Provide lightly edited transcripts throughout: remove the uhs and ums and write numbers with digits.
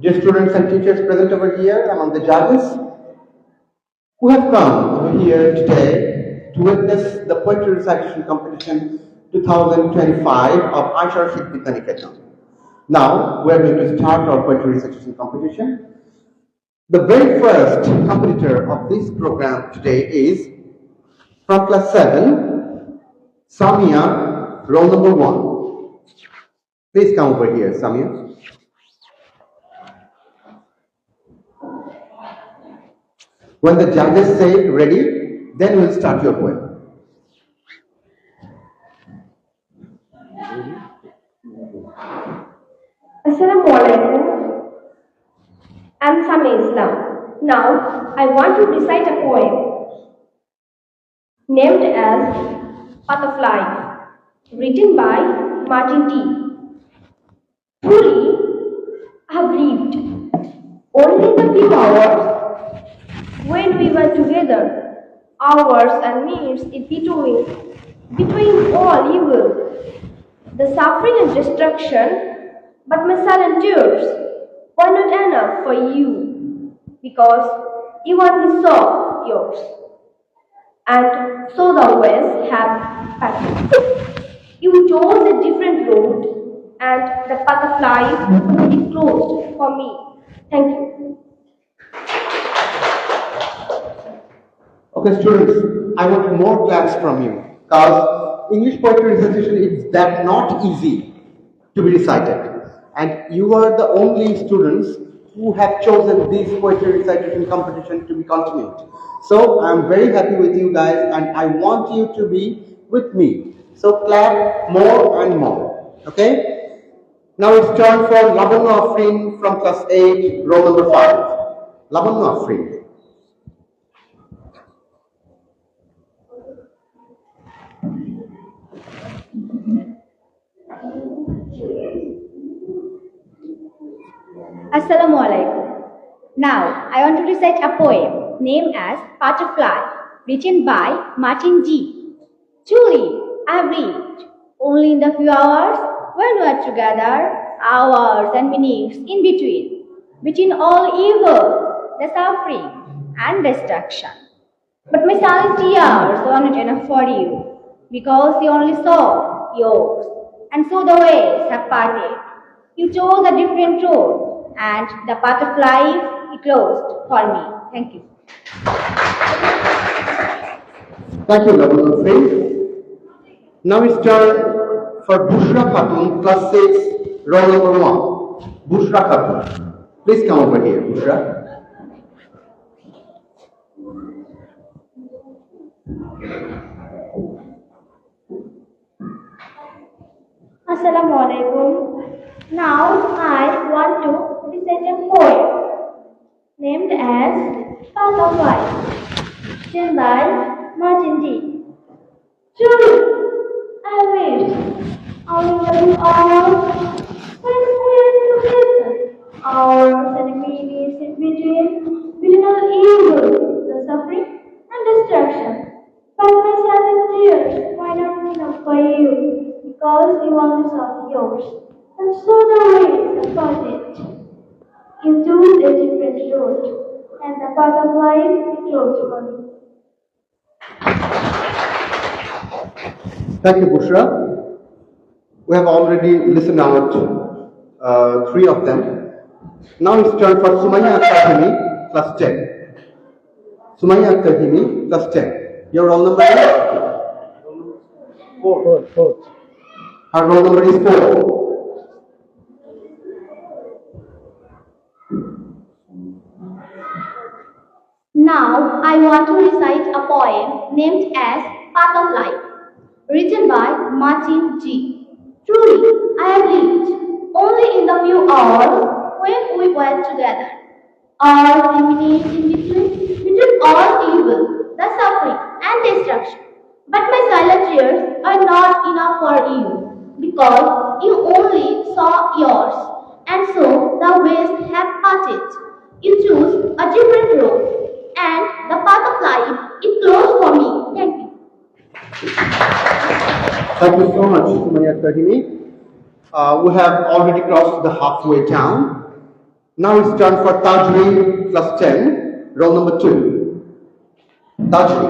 Dear students and teachers present over here among the judges who have come over here today to witness the poetry recitation competition 2025 of Aishar Shikpi Niketan. Now we are going to start our poetry recitation competition. The very first competitor of this program today is from class 7, Samia, roll number 1. Please come over here, Samia. When the judges say ready, then we'll start your poem. Assalamu alaikum. I'm Sami Islam. Now I want to recite a poem named as Butterfly, written by Martin T. Truly, I have lived only the few hours when we were together, hours and minutes in between all evil, the suffering and destruction, but my silent tears were not enough for you, because you only saw yours, and so the ways have passed. You chose a different road, and the butterfly is closed for me. Thank you. Okay, students, I want more claps from you because English poetry recitation is that not easy to be recited, and you are the only students who have chosen this poetry recitation competition to be continued. So I am very happy with you guys, and I want you to be with me. So clap more and more. Okay? Now it's time for Labanna Afrin from class 8, row number 5. Labanna Afrin. Assalamu alaikum. Now I want to recite a poem named as Butterfly, written by Martin G. Truly, I have lived only in the few hours when we are together, hours and minutes in between all evil, the suffering and destruction. But my silent tears were not enough for you, because you only saw yours, and so the ways have parted. You chose a different road, and the butterfly closed for me. Thank you. Thank you, Labanna Afrin. Now it's time for Bushra Khatun, class 6, row number 1. Bushra Khatun. Please come over here, Bushra. Assalamu alaikum. Now I want to recite a poem named as Butterfly, written by Martin D. Truly, I wish only the few hours when we are together, hours and minutes in between all evil, the suffering and destruction. But my silent tears were not enough for you, because you only saw yours, and so the ways have parted. You chose a different road, and the butterfly is closed for me. Thank you, Bushra. We have already listened out 3 of them. Now it's time for Sumaya Akhtar, class 10. Sumaya Akhtar, class 10. Your roll number is? 4. Her roll number is 4. Now I want to recite a poem named as Path of Life, written by Martin G. Truly, I have lived only in the few hours when we were together, hours and minutes in between all evil, the suffering and destruction. But my silent tears are not enough for you, because you only saw yours, and so the ways have parted. You choose a different road, and the path of life is closed for me. Thank you. Thank you so much, Sumaya Akhtar. We have already crossed the halfway down. Now it's turn for Tajri class 10, roll number 2. Tajri.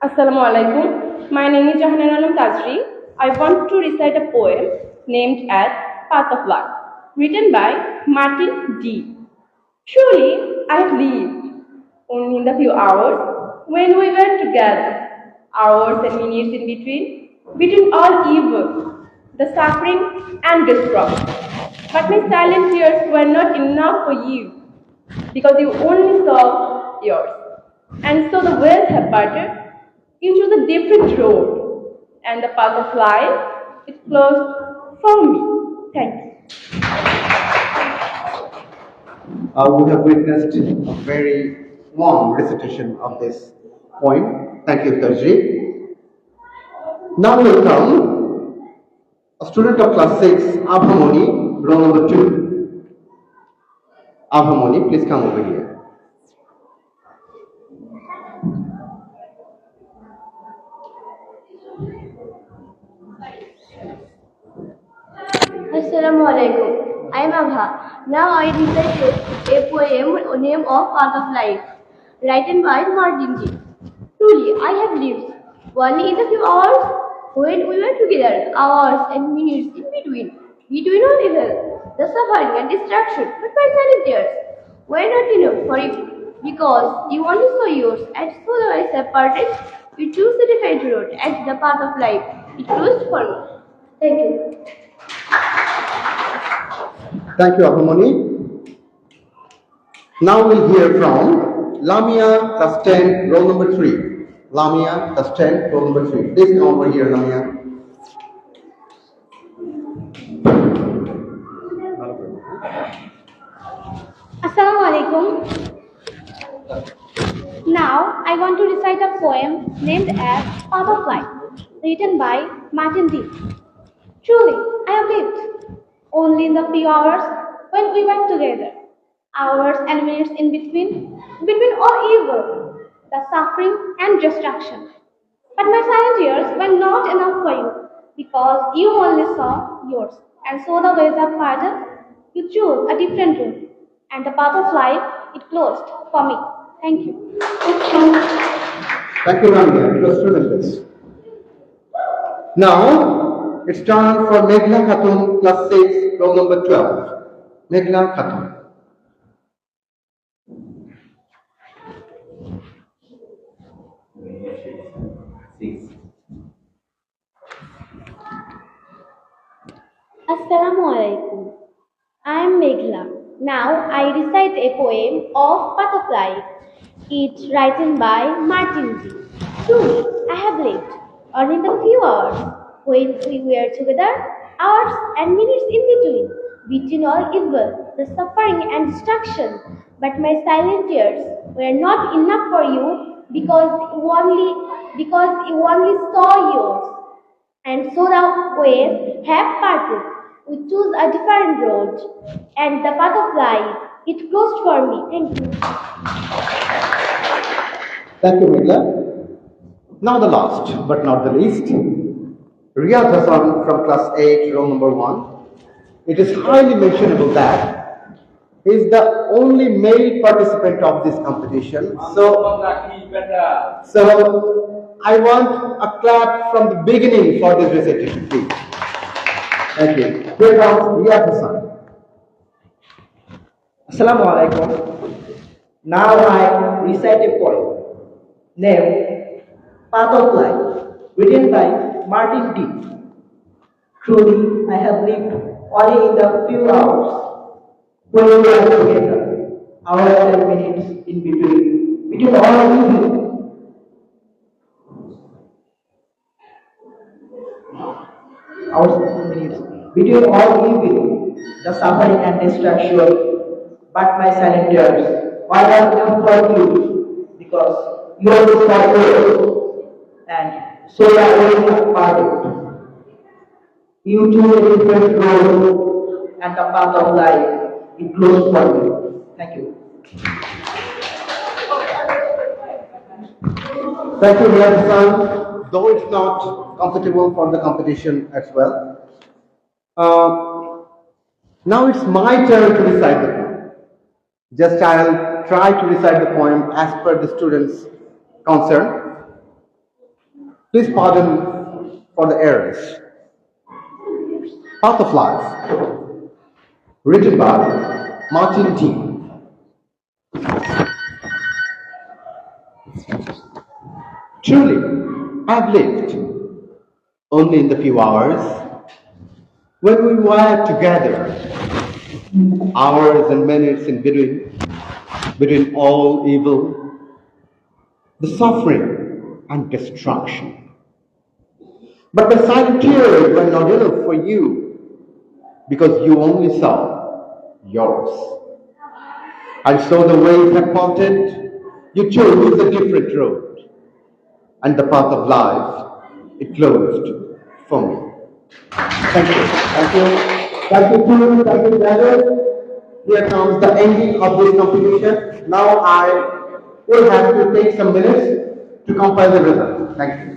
Assalamu alaikum. My name is Jahananalam Tajri. I want to recite a poem named as Path of Life, written by Martin D. Truly, I have lived only in the few hours when we were together, hours and minutes in between all evil, the suffering and destruction. But my silent tears were not enough for you, because you only saw yours. And so the ways have parted. You chose a different road, and the path of life is closed for me. Thank you. We have witnessed a very long recitation of this poem. Thank you, Tajri. Now will come a student of class 6, Abhamoni, roll number 2. Abhamoni, please come over here. Assalamu alaikum. I am Abha. Now I recited a poem named of Path of Life, written by Martin G. Truly, I have lived only in the few hours when we were together, hours and minutes in between all evil, the suffering and distraction, but my silent tears were not enough for you, because you only saw yours, and so the way separated, you chose a different road, and the path of life, it closed for me. Thank you. Thank you, Abhamoni. Now we'll hear from Lamia, class 10, roll number 3. Lamia, class 10, roll number 3. Please come over here, Lamia. Assalamu alaikum. Now I want to recite a poem named as Path of Life, written by Martin D. Truly, I have lived only in the few hours when we were together, hours and minutes in between all evil, the suffering and destruction. But my silent years were not enough for you, because you only saw yours, and so the ways are parted. You chose a different route, and the path of life it closed for me. Thank you. Thank you, Lamia. It was tremendous. Now, it's time for Meghla Khatun, class 6, roll number 12. Meghla Khatun. Assalamu alaikum. I am Meghla. Now I recite a poem of Path of Life. It's written by Martin G. Truly, I have lived only the few hours when we were together, hours and minutes in between all evil, the suffering and destruction. But my silent tears were not enough for you, because you only saw yours. And so the ways have parted. We choose a different road, and the path of life it closed for me. Thank you. Thank you, Meghla. Now the last, but not the least, Riyad Hassan from class 8, roll number 1. It is highly mentionable that he is the only male participant of this competition. So I want a clap from the beginning for this recitation, please. Thank you. Here comes Riyad Hassan. Assalamu alaikum. Now I recite a poem named Path of Life, written by Martin D. Truly, I have lived only in the few hours when we were together, hours and minutes in between all evil. Hours and minutes between all evil, the suffering and destruction, but my silent tears were not enough for you, because you are the yours, and so the ways have parted. You choose a different road, and the path of life is closed for you. Thank you. Thank you, Riyad Hassan. though it's not comfortable for the competition as well. Now it's my turn to recite the poem. Just I'll try to recite the poem as per the students' concern. Please pardon for the errors. Path of Life, written by Martin D. Truly, I've lived only in the few hours when we were together, hours and minutes in between all evil, the suffering and destruction. But the silent tears were not enough for you because you only saw yours. And so the ways had parted, you chose a different road. And the path of life, it closed for me. Thank you. Thank you. Thank you, team. Thank you, judges. Here comes the ending of this competition. Now I will have to take some minutes to compile the result. Thank you.